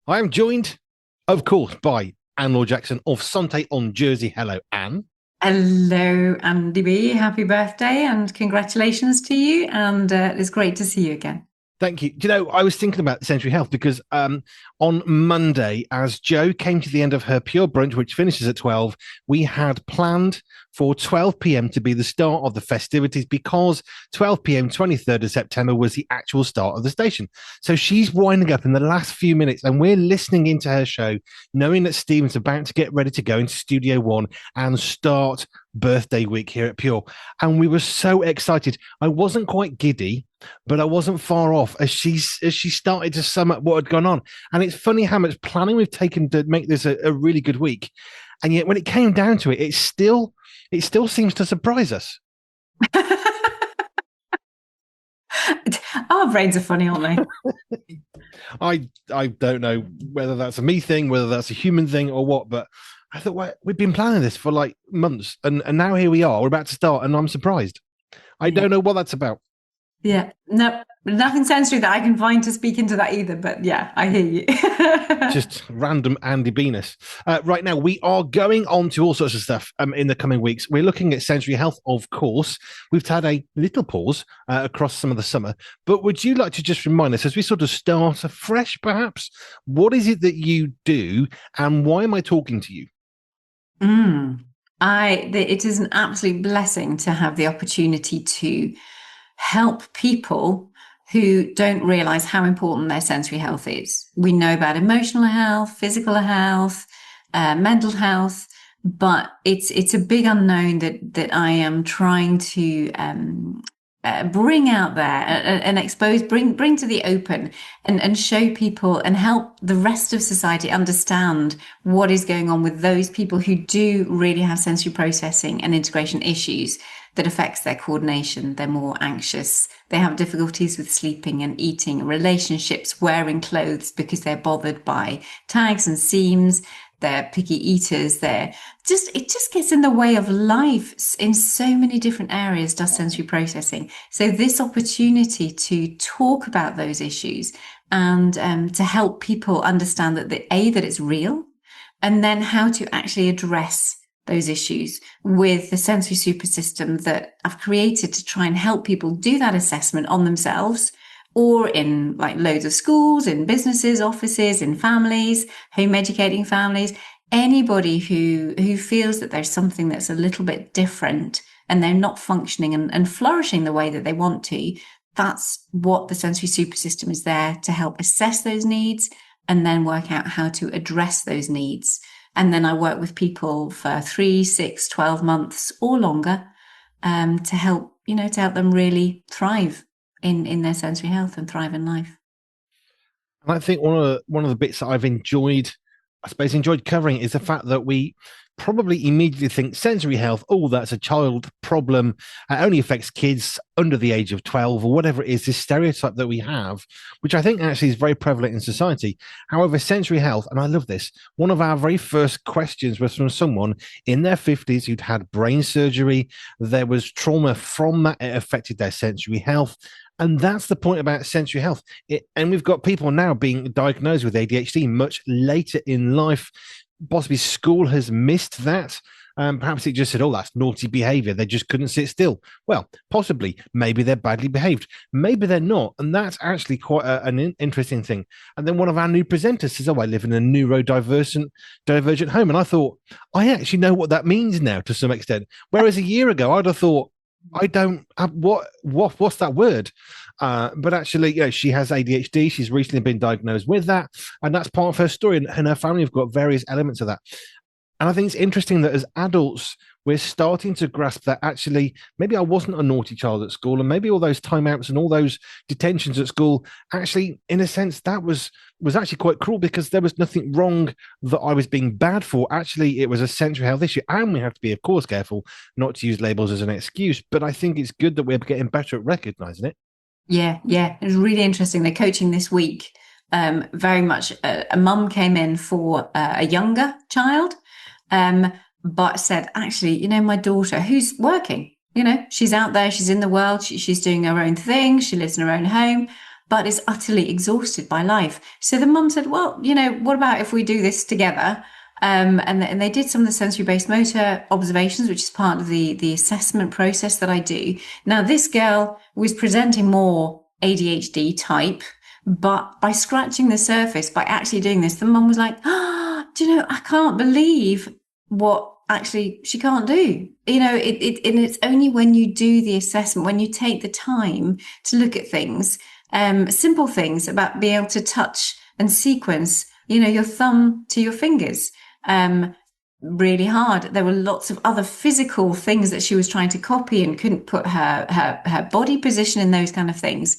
I am joined, of course, by Anne Jackson of Santé on Jersey. Hello, Anne. Hello, Andy B. Happy birthday and congratulations to you. And it's great to see you again. Thank you. Do you know, I was thinking about Century Health because on Monday, as Jo came to the end of her pure brunch, which finishes at 12, we had planned for 12 p.m. to be the start of the festivities because 12 p.m., 23rd of September was the actual start of the station. So she's winding up in the last few minutes and we're listening into her show, knowing that Stephen's about to get ready to go into Studio One and start birthday week here at Pure. And we were so excited. I wasn't quite giddy, but I wasn't far off as she started to sum up what had gone on. And it's funny how much planning we've taken to make this a really good week. And yet when it came down to it, it still seems to surprise us. Our brains are funny, aren't they? I don't know whether that's a me thing, whether that's a human thing or what, but I thought, well, we've been planning this for like months and now here we are, we're about to start and I'm surprised. I Yeah. don't know what that's about. Yeah. No, nothing sensory that I can find to speak into that either. But yeah, I hear you. Just random Andy Venus. Right now, we are going on to all sorts of stuff in the coming weeks. We're looking at sensory health, of course. We've had a little pause across some of the summer, but would you like to just remind us as we sort of start afresh, perhaps, what is it that you do and why am I talking to you? Mm. It is an absolute blessing to have the opportunity to help people who don't realize how important their sensory health is. We know about emotional health, physical health, mental health, but it's a big unknown that I am trying to bring out there and expose, bring to the open, and show people and help the rest of society understand what is going on with those people who do really have sensory processing and integration issues that affects their coordination. They're more anxious. They have difficulties with sleeping and eating, relationships, wearing clothes because they're bothered by tags and seams. They're picky eaters. It just gets in the way of life in so many different areas, does sensory processing. So this opportunity to talk about those issues and to help people understand that that it's real, and then how to actually address those issues with the sensory super system that I've created to try and help people do that assessment on themselves or in like loads of schools, in businesses, offices, in families, home educating families, anybody who feels that there's something that's a little bit different and they're not functioning and flourishing the way that they want to. That's what the sensory super system is there to help assess those needs and then work out how to address those needs. And then I work with people for 3, 6, 12 months or longer to help, to help them really thrive in their sensory health and thrive in life. And I think one of the bits that I've enjoyed, I suppose, enjoyed covering is the fact that we probably immediately think sensory health, oh, that's a child problem. It only affects kids under the age of 12 or whatever it is, this stereotype that we have, which I think actually is very prevalent in society. However, sensory health, and I love this, one of our very first questions was from someone in their 50s who'd had brain surgery. There was trauma from that. It affected their sensory health. And that's the point about sensory health. And we've got people now being diagnosed with ADHD much later in life. Possibly school has missed that. Perhaps it just said, oh, that's naughty behavior. They just couldn't sit still. Well, possibly. Maybe they're badly behaved. Maybe they're not. And that's actually quite an interesting thing. And then one of our new presenters says, oh, I live in a neurodivergent home. And I thought, I actually know what that means now to some extent. Whereas a year ago, I'd have thought, I don't have what's that word? But actually, she has ADHD. She's recently been diagnosed with that, and that's part of her story. And her family have got various elements of that. And I think it's interesting that as adults, we're starting to grasp that actually, maybe I wasn't a naughty child at school, and maybe all those timeouts and all those detentions at school, actually, in a sense, that was actually quite cruel because there was nothing wrong that I was being bad for. Actually, it was a sensory health issue, and we have to be, of course, careful not to use labels as an excuse. But I think it's good that we're getting better at recognizing it. Yeah, yeah. It was really interesting. They're coaching this week. Very much a mum came in for a younger child, but said, actually, my daughter who's working, she's out there, she's in the world, she's doing her own thing, she lives in her own home. but is utterly exhausted by life. So the mum said, well, what about if we do this together? And they did some of the sensory-based motor observations, which is part of the assessment process that I do. Now, this girl was presenting more ADHD type, but by scratching the surface, by actually doing this, the mum was like, I can't believe what actually she can't do. And it's only when you do the assessment, when you take the time to look at things, simple things about being able to touch and sequence, your thumb to your fingers, really hard. There were lots of other physical things that she was trying to copy and couldn't put her body position in those kind of things.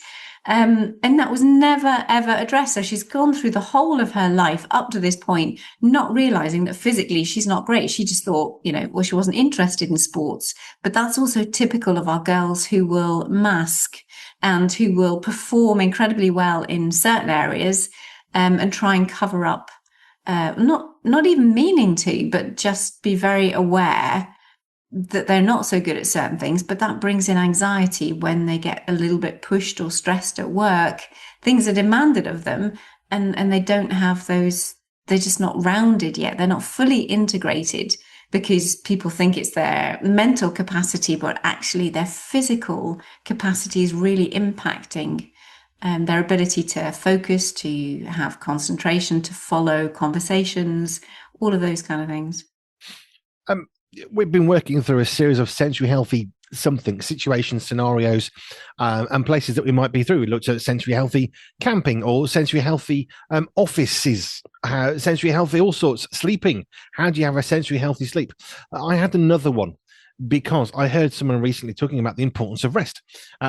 And that was never, ever addressed. So she's gone through the whole of her life up to this point, not realizing that physically she's not great. She just thought, she wasn't interested in sports. But that's also typical of our girls who will mask and who will perform incredibly well in certain areas, and try and cover up, not even meaning to, but just be very aware that they're not so good at certain things, but that brings in anxiety when they get a little bit pushed or stressed at work. Things are demanded of them, and they don't have those, they're just not rounded yet. They're not fully integrated because people think it's their mental capacity, but actually their physical capacity is really impacting their ability to focus, to have concentration, to follow conversations, all of those kind of things. We've been working through a series of sensory healthy situations, scenarios, and places that we might be through. We looked at sensory healthy camping or sensory healthy offices, sensory healthy all sorts, sleeping. How do you have a sensory healthy sleep? I had another one because I heard someone recently talking about the importance of rest.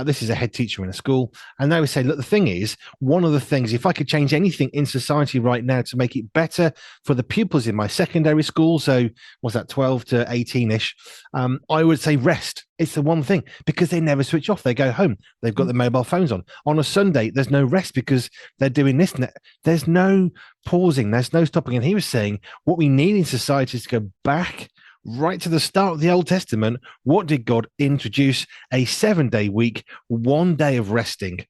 This is a head teacher in a school, and they would say, look, the thing is, one of the things, if I could change anything in society right now to make it better for the pupils in my secondary school, so what's that, 12 to 18-ish, I would say rest. It's the one thing, because they never switch off. They go home. They've got their mobile phones on. On a Sunday, there's no rest because they're doing this. There's no pausing. There's no stopping. And he was saying what we need in society is to go back right to the start of the Old Testament. What did God introduce? A 7-day week, 1 day of resting.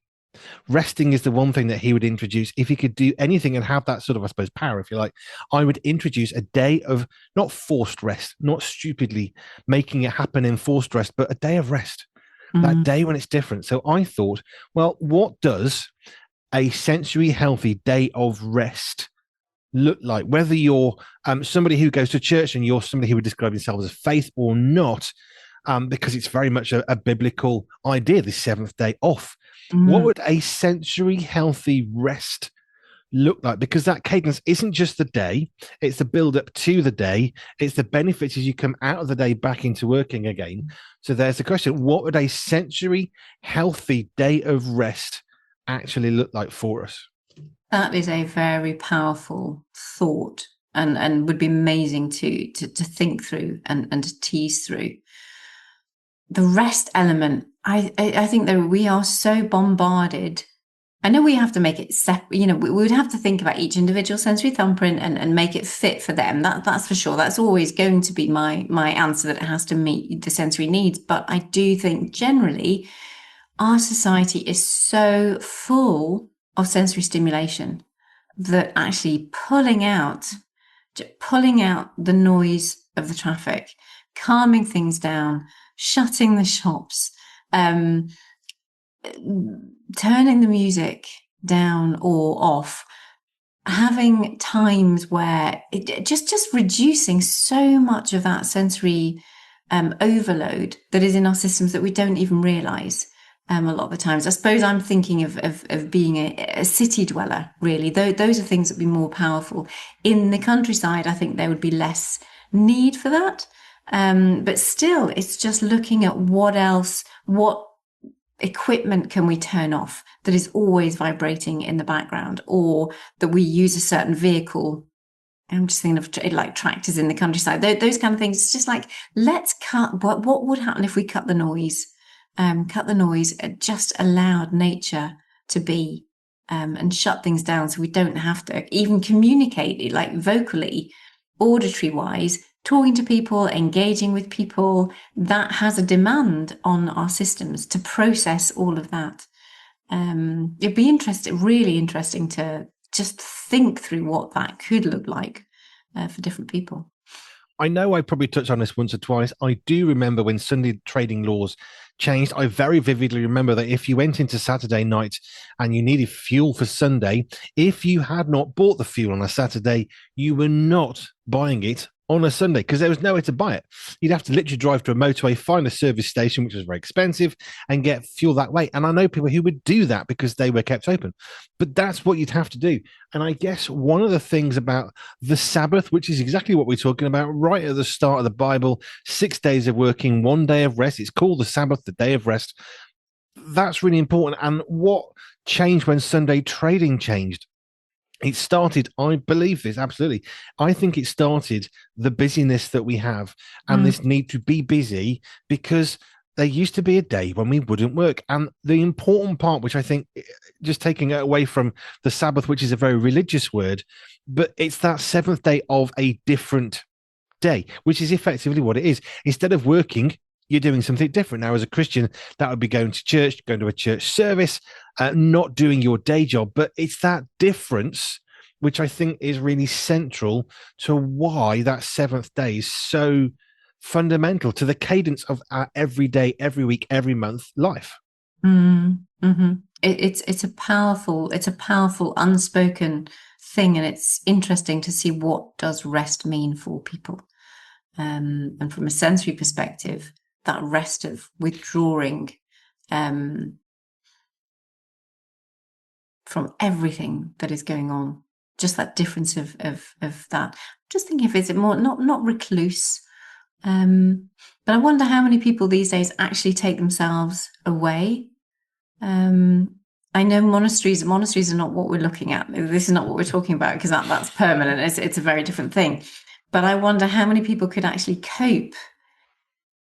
Resting is the one thing that he would introduce. If he could do anything and have that sort of, I suppose, power, if you like, I would introduce a day of not forced rest, not stupidly making it happen in forced rest, but a day of rest, that day when it's different. So I thought, well, what does a sensory healthy day of rest look like? Whether you're somebody who goes to church and you're somebody who would describe yourself as faith or not, because it's very much a biblical idea, the seventh day off. What would a sensory healthy rest look like? Because that cadence isn't just the day, it's the build up to the day, it's the benefits as you come out of the day back into working again. So there's the question, what would a sensory healthy day of rest actually look like for us? That is a very powerful thought, and would be amazing to think through and to tease through. The rest element, I think that we are so bombarded. I know we have to make it separate, we would have to think about each individual sensory thumbprint and make it fit for them. That's for sure. That's always going to be my answer, that it has to meet the sensory needs. But I do think generally our society is so full of sensory stimulation that actually pulling out the noise of the traffic, calming things down, shutting the shops, turning the music down or off, having times where it just reducing so much of that sensory overload that is in our systems that we don't even realize. A lot of the times, I suppose I'm thinking of being a city dweller, really. Those are things that would be more powerful. In the countryside, I think there would be less need for that. But still, it's just looking at what equipment can we turn off that is always vibrating in the background, or that we use a certain vehicle. I'm just thinking of like tractors in the countryside, those kind of things. It's just like, let's cut, what would happen if we cut the noise? Just allowed nature to be, and shut things down so we don't have to even communicate, like vocally, auditory wise, talking to people, engaging with people. That has a demand on our systems to process all of that. It'd be really interesting to just think through what that could look like for different people. I know I probably touched on this once or twice. I do remember when Sunday trading laws changed. I very vividly remember that if you went into Saturday night and you needed fuel for Sunday, if you had not bought the fuel on a Saturday, you were not buying it on a Sunday because there was nowhere to buy it. You'd have to literally drive to a motorway, find a service station, which was very expensive, and get fuel that way. And I know people who would do that because they were kept open. But that's what you'd have to do. And I guess one of the things about the Sabbath, which is exactly what we're talking about right at the start of the Bible, 6 days of working, 1 day of rest. It's called the Sabbath, the day of rest. That's really important. And what changed when Sunday trading changed? It started, I believe this absolutely. I think it started the busyness that we have and this need to be busy because there used to be a day when we wouldn't work. And the important part, which I think, just taking it away from the Sabbath, which is a very religious word, but it's that seventh day of a different day, which is effectively what it is. Instead of working, you're doing something different. Now, as a Christian, that would be going to church, going to a church service, not doing your day job. But it's that difference, which I think is really central to why that seventh day is so fundamental to the cadence of our every day, every week, every month life. Mm-hmm. It's a powerful unspoken thing, and it's interesting to see what does rest mean for people. And from a sensory perspective, that rest of withdrawing from everything that is going on, just that difference of that. Just thinking, if it's more not recluse, but I wonder how many people these days actually take themselves away. I know monasteries are not what we're looking at. This is not what we're talking about, because that's permanent. It's a very different thing. But I wonder how many people could actually cope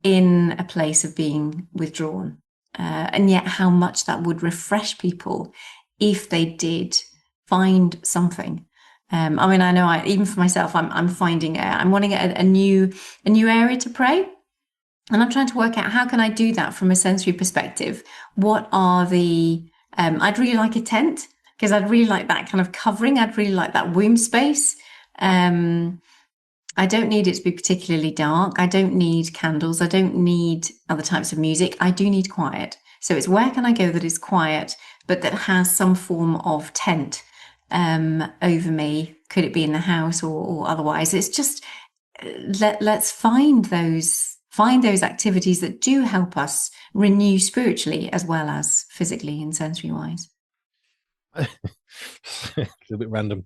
in a place of being withdrawn, and yet how much that would refresh people if they did find something. I mean, I know even for myself, I'm finding I'm wanting a new area to pray, and I'm trying to work out how can I do that from a sensory perspective. What are the I'd really like a tent, because I'd really like that kind of covering. I'd really like that womb space. I don't need it to be particularly dark. I don't need candles. I don't need other types of music. I do need quiet. So it's where can I go that is quiet, but that has some form of tent over me? Could it be in the house or otherwise? It's just let's find those activities that do help us renew spiritually as well as physically and sensory wise. It's a bit random.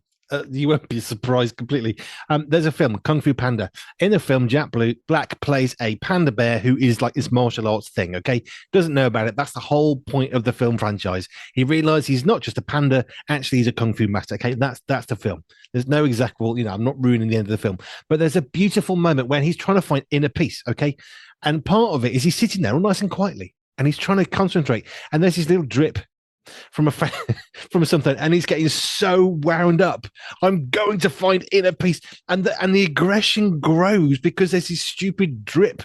You won't be surprised completely. There's a film, Kung Fu Panda. In the film, Jack Black plays a panda bear who is like this martial arts thing, okay? Doesn't know about it. That's the whole point of the film franchise. He realizes he's not just a panda, actually he's a Kung Fu master, okay? That's the film. There's no exact, well, I'm not ruining the end of the film, but there's a beautiful moment when he's trying to find inner peace, okay? And part of it is he's sitting there all nice and quietly, and he's trying to concentrate, and there's this little drip from from something, and he's getting so wound up. I'm going to find inner peace, and the aggression grows because there's this stupid drip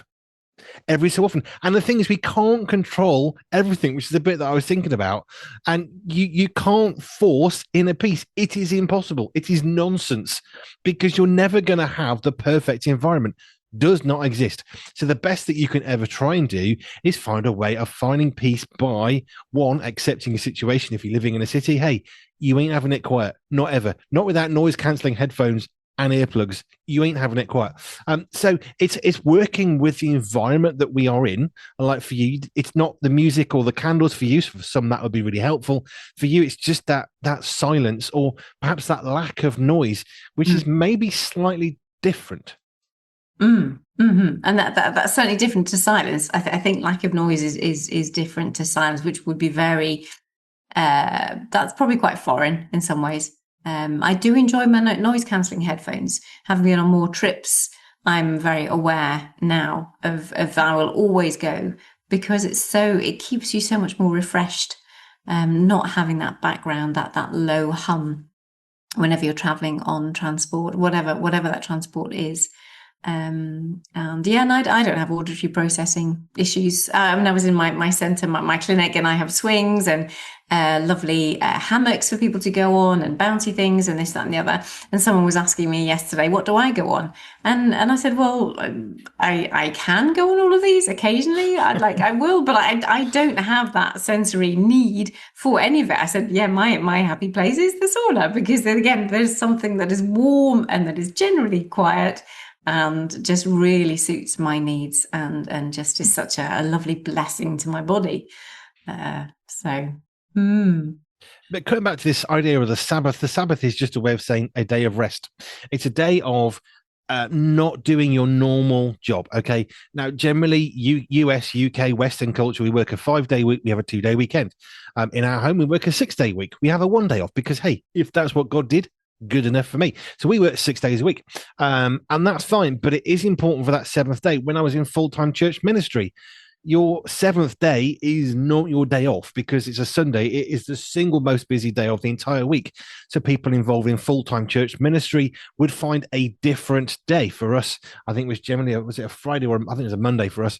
every so often. And the thing is, we can't control everything, which is the bit that I was thinking about. And you can't force inner peace. It is impossible. It is nonsense, because you're never going to have the perfect environment. Does not exist. So the best that you can ever try and do is find a way of finding peace by, one, accepting a situation. If you're living in a city, hey, you ain't having it quiet. Not ever. Not without noise cancelling headphones and earplugs. You ain't having it quiet. So it's working with the environment that we are in. And like for you, it's not the music or the candles for you. For some, that would be really helpful. For you, it's just that silence, or perhaps that lack of noise, which is maybe slightly different. Mm-hmm. And that's certainly different to silence. I think lack of noise is different to silence, which would be very that's probably quite foreign in some ways. I do enjoy my noise cancelling headphones. Having been on more trips, I'm very aware now of that. I will always go, because it keeps you so much more refreshed. Not having that background, that low hum whenever you're traveling on transport, whatever that transport is. And yeah, and I don't have auditory processing issues. I was in my centre, my clinic, and I have swings and lovely hammocks for people to go on and bouncy things and this, that, and the other. And someone was asking me yesterday, what do I go on? And I said, well, I can go on all of these occasionally. I will, but I don't have that sensory need for any of it. I said, yeah, my happy place is the sauna, because then again, there's something that is warm and that is generally quiet and just really suits my needs, and just is such a lovely blessing to my body. But coming back to this idea of the Sabbath is just a way of saying a day of rest. It's a day of not doing your normal job. Okay. Now, generally, US, UK, Western culture, we work a 5-day week. We have a 2-day weekend. In our home, we work a 6-day week. We have a 1 day off because, hey, if that's what God did, good enough for me. So we work 6 days a week, and that's fine. But it is important for that seventh day. When I was in full-time church ministry, your seventh day is not your day off because it's a Sunday. It is the single most busy day of the entire week. So people involved in full-time church ministry would find a different day. For us, I think it was generally, was it a Friday, or I think it was a Monday for us.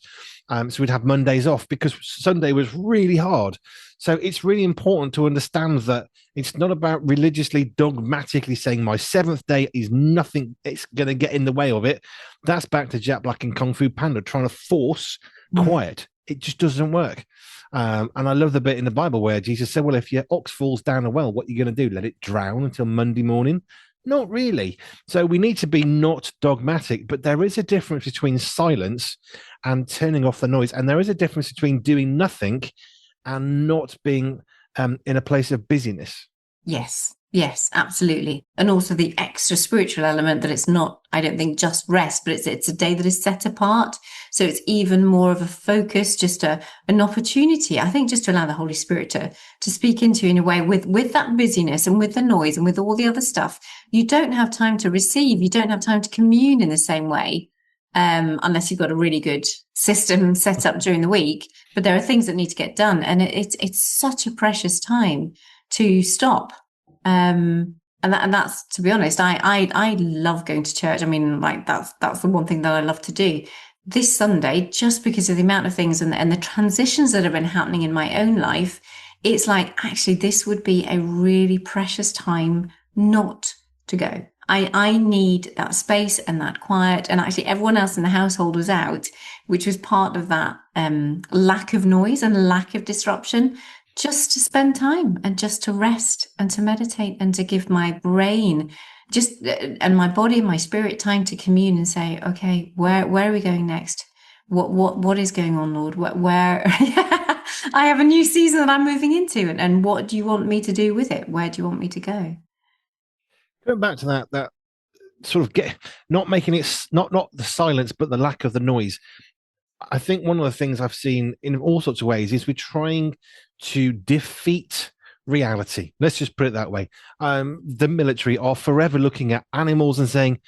So we'd have Mondays off because Sunday was really hard. So it's really important to understand that it's not about religiously, dogmatically saying my seventh day is nothing, it's going to get in the way of it. That's back to Jack Black and Kung Fu Panda trying to force quiet. It just doesn't work. And I love the bit in the Bible where Jesus said, well, if your ox falls down a well, what are you going to do? Let it drown until Monday morning? Not really. So we need to be not dogmatic, but there is a difference between silence and turning off the noise. And there is a difference between doing nothing and not being in a place of busyness. Yes, absolutely. And also the extra spiritual element that it's not, I don't think, just rest, but it's a day that is set apart. So it's even more of a focus, just an opportunity, I think, just to allow the Holy Spirit to speak into you in a way with that busyness and with the noise and with all the other stuff. You don't have time to receive. You don't have time to commune in the same way, unless you've got a really good system set up during the week. But there are things that need to get done. And it's such a precious time to stop. And that's, to be honest, I love going to church. I mean, like that's the one thing that I love to do. This Sunday, just because of the amount of things and the transitions that have been happening in my own life, it's like, actually, this would be a really precious time not to go. I need that space and that quiet. And actually, everyone else in the household was out, which was part of that lack of noise and lack of disruption, just to spend time and just to rest and to meditate and to give my brain and my body and my spirit time to commune and say, okay, where are we going next? What is going on, Lord? Where I have a new season that I'm moving into, and what do you want me to do with it? Where do you want me to go? Going back to that sort of not making it not the silence, but the lack of the noise. I think one of the things I've seen in all sorts of ways is we're trying to defeat reality. Let's just put it that way. The military are forever looking at animals and saying,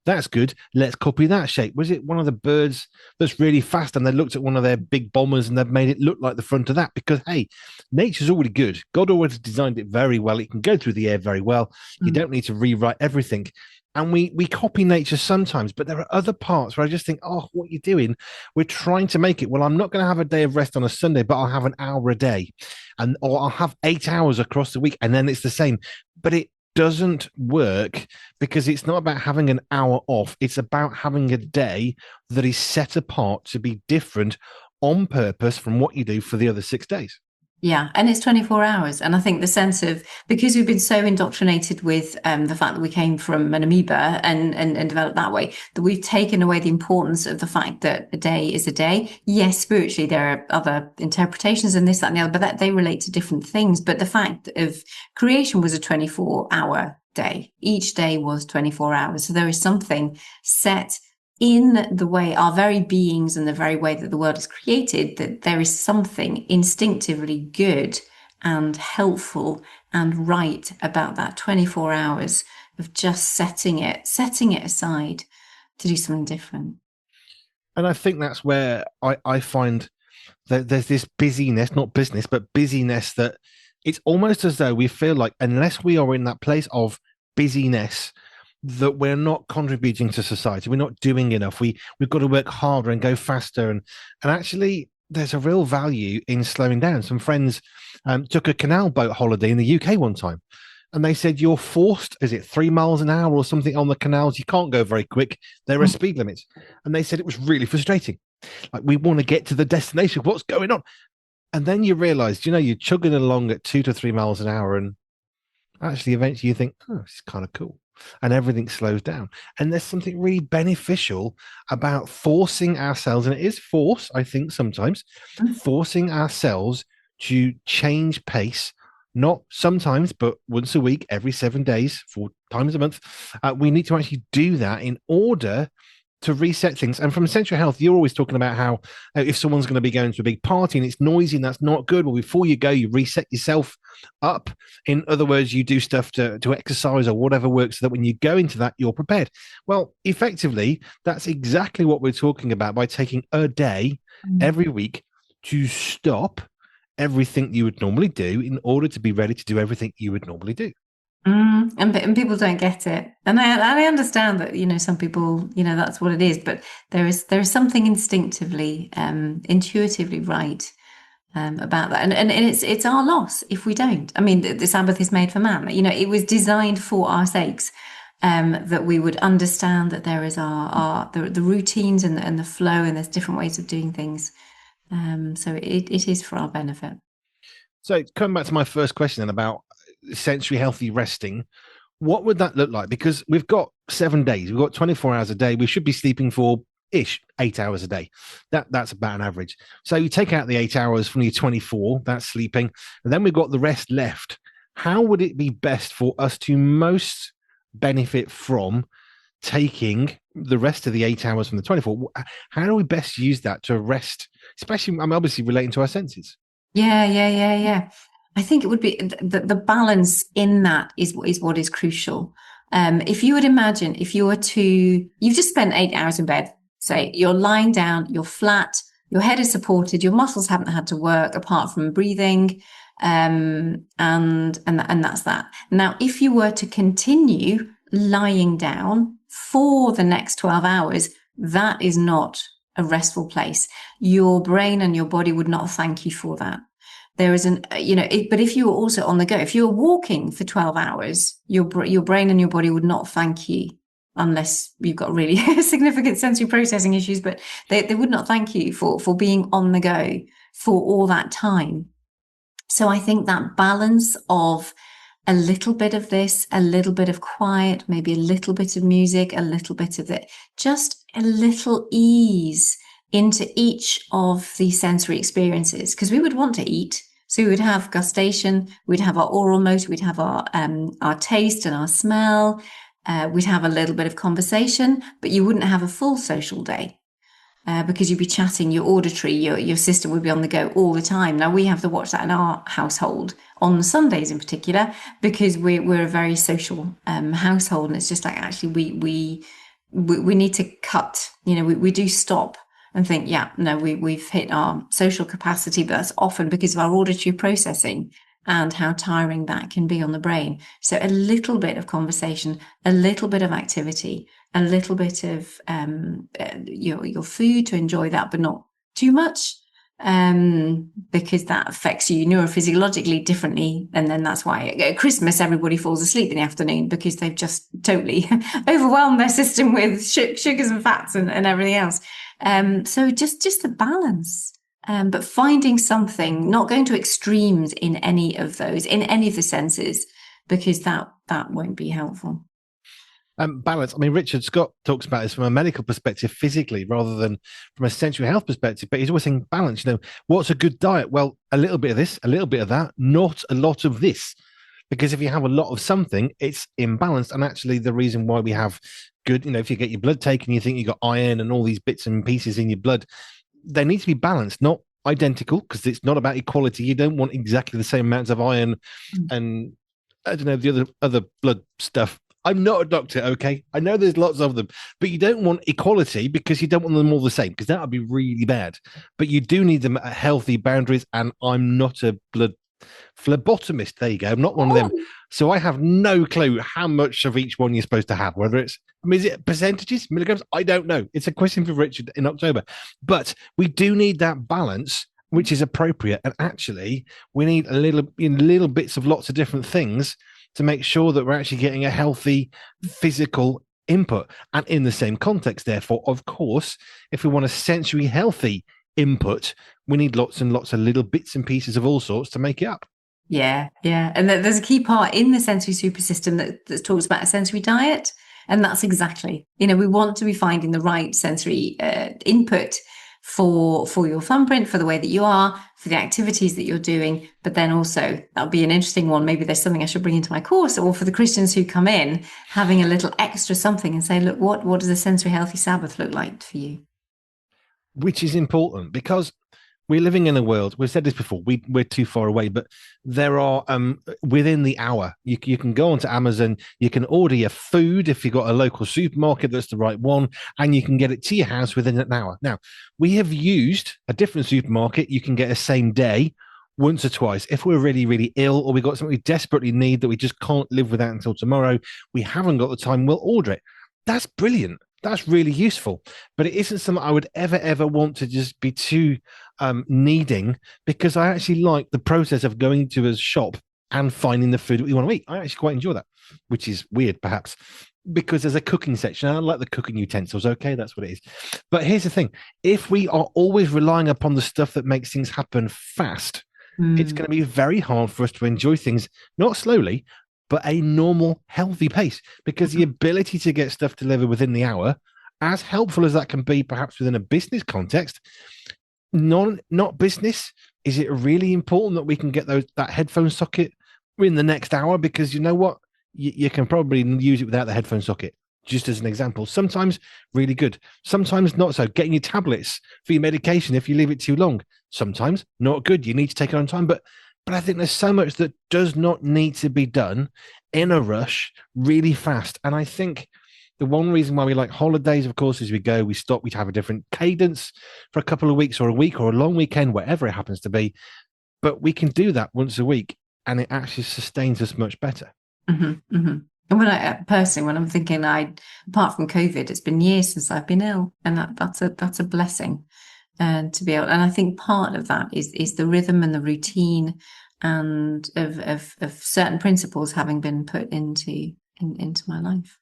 that's good. Let's copy that shape. Was it one of the birds that's really fast? And they looked at one of their big bombers and they've made it look like the front of that because, hey, nature's already good. God already designed it very well. It can go through the air very well. You don't need to rewrite everything. And we copy nature sometimes, but there are other parts where I just think, what you're doing, we're trying to make it, well, I'm not going to have a day of rest on a Sunday, but I'll have an hour a day, or I'll have 8 hours across the week, and then it's the same. But it doesn't work because it's not about having an hour off. It's about having a day that is set apart to be different on purpose from what you do for the other 6 days. Yeah, and it's 24 hours. And I think the sense of, because we've been so indoctrinated with the fact that we came from an amoeba and developed that way, that we've taken away the importance of the fact that a day is a day. Yes, spiritually, there are other interpretations and this, that, and the other, but that they relate to different things. But the fact of creation was a 24-hour day. Each day was 24 hours. So there is something set in the way our very beings and the very way that the world is created, that there is something instinctively good and helpful and right about that 24 hours of just setting it aside to do something different. And I think that's where I find that there's this busyness, not business, but busyness, that it's almost as though we feel like unless we are in that place of busyness, that we're not contributing to society. We're not doing enough. We've got to work harder and go faster. And actually, there's a real value in slowing down. Some friends took a canal boat holiday in the UK one time, and they said you're forced, is it 3 miles an hour or something on the canals? You can't go very quick. There are speed limits. And they said it was really frustrating. Like, we want to get to the destination. What's going on? And then you realize, you're chugging along at 2 to 3 miles an hour, and actually eventually you think, oh, this is kind of cool. And everything slows down. And there's something really beneficial about forcing ourselves, and it is force, I think, sometimes, forcing ourselves to change pace, not sometimes, but once a week, every 7 days, 4 times a month. We need to actually do that in order to reset things. And from Essential Health, you're always talking about how if someone's going to be going to a big party and it's noisy and that's not good, well, before you go, you reset yourself up. In other words, you do stuff to exercise or whatever works so that when you go into that, you're prepared. Well, effectively, that's exactly what we're talking about by taking a day every week to stop everything you would normally do in order to be ready to do everything you would normally do. And people don't get it, and I understand that some people that's what it is, but there is something instinctively, intuitively right about that, and it's our loss if we don't. I mean, the Sabbath is made for man. It was designed for our sakes, that we would understand that there is the routines and the flow, and there's different ways of doing things. So it is for our benefit. So coming back to my first question then about sensory healthy resting, what would that look like? Because we've got 7 days, we've got 24 hours a day. We should be sleeping for 8 hours a day. That's about an average. So you take out the 8 hours from your 24, that's sleeping, and then we've got the rest left. How would it be best for us to most benefit from taking the rest of the 8 hours from the 24? How do we best use that to rest, especially, I'm obviously relating to our senses? Yeah. I think it would be the balance in that is what is crucial. If you would imagine, if you were you've just spent 8 hours in bed, say you're lying down, you're flat, your head is supported, your muscles haven't had to work apart from breathing, and that's that. Now, if you were to continue lying down for the next 12 hours, that is not a restful place. Your brain and your body would not thank you for that. There is but if you were also on the go, if you were walking for 12 hours, your brain and your body would not thank you, unless you've got really significant sensory processing issues, but they would not thank you for being on the go for all that time. So I think that balance of a little bit of this, a little bit of quiet, maybe a little bit of music, a little bit of it, just a little ease into each of the sensory experiences, because we would want to eat. So we would have gustation, we'd have our oral motor, we'd have our taste and our smell, we'd have a little bit of conversation, but you wouldn't have a full social day. Because you'd be chatting, your auditory, your system would be on the go all the time. Now, we have to watch that in our household on Sundays in particular, because we're a very social household, and it's just like, actually we need to cut. We do stop and think, we've hit our social capacity, but that's often because of our auditory processing and how tiring that can be on the brain. So a little bit of conversation, a little bit of activity, a little bit of your food to enjoy that, but not too much, because that affects you neurophysiologically differently. And then that's why at Christmas everybody falls asleep in the afternoon, because they've just totally overwhelmed their system with sugars and fats and everything else. So just the balance. But finding something, not going to extremes in any of those, in any of the senses, because that won't be helpful. Balance. I mean, Richard Scott talks about this from a medical perspective, physically, rather than from a sensory health perspective. But he's always saying balance. What's a good diet? Well, a little bit of this, a little bit of that, not a lot of this. Because if you have a lot of something, it's imbalanced. And actually, the reason why we have good, if you get your blood taken, you think you've got iron and all these bits and pieces in your blood, they need to be balanced, not identical, because it's not about equality. You don't want exactly the same amounts of iron and I don't know, the other blood stuff. I'm not a doctor, okay? I know there's lots of them, but you don't want equality, because you don't want them all the same, because that would be really bad. But you do need them at healthy boundaries, and I'm not a blood Phlebotomist, there you go. I'm not one of them. Oh, So I have no clue how much of each one you're supposed to have, whether it's, I mean, is it percentages, milligrams? I don't know. It's a question for Richard in October. But we do need that balance, which is appropriate. And actually, we need a little, in little bits of lots of different things to make sure that we're actually getting a healthy physical input. And in the same context, therefore, of course, if we want a sensory healthy input, we need lots and lots of little bits and pieces of all sorts to make it up. yeah, yeah. And there's a key part in the sensory super system that talks about a sensory diet. And that's exactly, we want to be finding the right sensory input for your thumbprint, for the way that you are, for the activities that you're doing. But then also, that'll be an interesting one. Maybe there's something I should bring into my course, or for the Christians who come in, having a little extra something and say, look, what does a sensory healthy Sabbath look like for you? Which is important because we're living in a world, we've said this before, we're too far away, but there are within the hour, you can go onto Amazon, you can order your food if you've got a local supermarket that's the right one, and you can get it to your house within an hour. Now, we have used a different supermarket, you can get a same day once or twice. If we're really, really ill, or we've got something we desperately need that we just can't live without until tomorrow, we haven't got the time, we'll order it. That's brilliant. That's really useful, but it isn't something I would ever want to just be too needing, because I actually like the process of going to a shop and finding the food that we want to eat. I actually quite enjoy that, which is weird perhaps because there's a cooking section. I like the cooking utensils. Okay, that's what it is. But here's the thing. If we are always relying upon the stuff that makes things happen fast, it's going to be very hard for us to enjoy things, not slowly, but a normal, healthy pace, because the ability to get stuff delivered within the hour, as helpful as that can be, perhaps within a business context, not business, is it really important that we can get that headphone socket in the next hour? Because you know what? You can probably use it without the headphone socket, just as an example. Sometimes really good, sometimes not so. Getting your tablets for your medication if you leave it too long, sometimes not good. You need to take it on time, but I think there's so much that does not need to be done in a rush really fast. And I think the one reason why we like holidays, of course, is we go, we stop, we have a different cadence for a couple of weeks or a week or a long weekend, whatever it happens to be. But we can do that once a week and it actually sustains us much better. Mm-hmm, mm-hmm. And when I'm thinking, apart from COVID, it's been years since I've been ill, and that's a blessing. And to be able, and I think part of that is the rhythm and the routine, and of certain principles having been put into my life.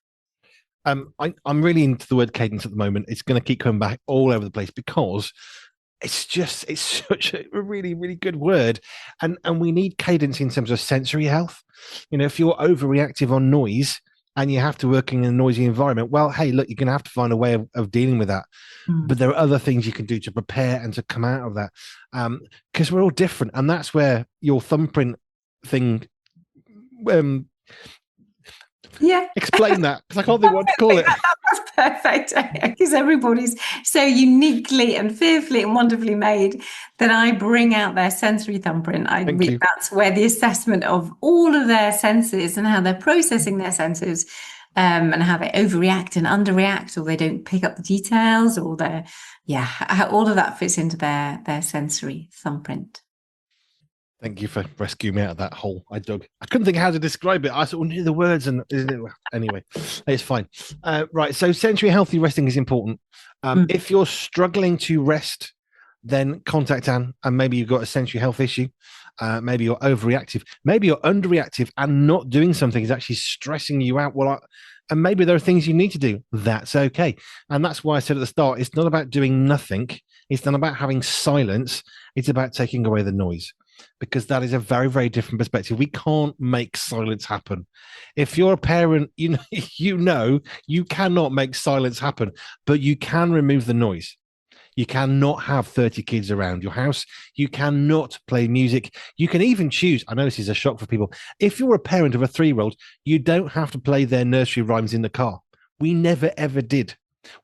I'm really into the word cadence at the moment. It's going to keep coming back all over the place because it's such a really, really good word. And we need cadence in terms of sensory health. If you're overreactive on noise and you have to work in a noisy environment, well, hey, look, you're going to have to find a way of dealing with that. But there are other things you can do to prepare and to come out of that, because we're all different. And that's where your thumbprint thing, Yeah. explain that, because I can't think what to call it. That's perfect, because everybody's so uniquely and fearfully and wonderfully made that I bring out their sensory thumbprint. That's where the assessment of all of their senses and how they're processing their senses, and how they overreact and underreact, or they don't pick up the details, or how all of that fits into their sensory thumbprint. Thank you for rescuing me out of that hole I dug. I couldn't think how to describe it. I sort of knew the words, and anyway, it's fine. Right, so sensory healthy resting is important. If you're struggling to rest, then contact Anne, and maybe you've got a sensory health issue. Maybe you're overreactive. Maybe you're underreactive, and not doing something is actually stressing you out. And maybe there are things you need to do. That's okay. And that's why I said at the start, it's not about doing nothing. It's not about having silence. It's about taking away the noise, because that is a very, very different perspective. We can't make silence happen. If you're a parent, you you cannot make silence happen, but you can remove the noise. You cannot have 30 kids around your house. You cannot play music. You can even choose. I know this is a shock for people. If you're a parent of a 3-year-old, you don't have to play their nursery rhymes in the car. We never, ever did.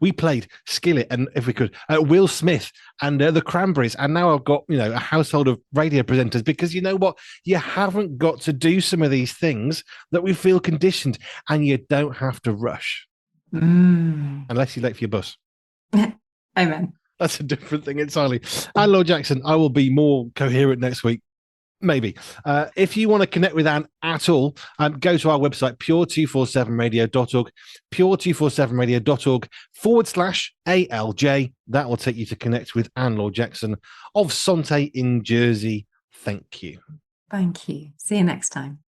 We played Skillet and, if we could, Will Smith and the Cranberries. And now I've got, a household of radio presenters, because you know what? You haven't got to do some of these things that we feel conditioned, and you don't have to rush. Unless you're late for your bus. Amen. That's a different thing entirely. And Laure Jackson, I will be more coherent next week. Maybe. If you want to connect with Anne at all, go to our website, pure247radio.org, pure247radio.org/ALJ. That will take you to connect with Anne Laure Jackson of Santé in Jersey. Thank you. Thank you. See you next time.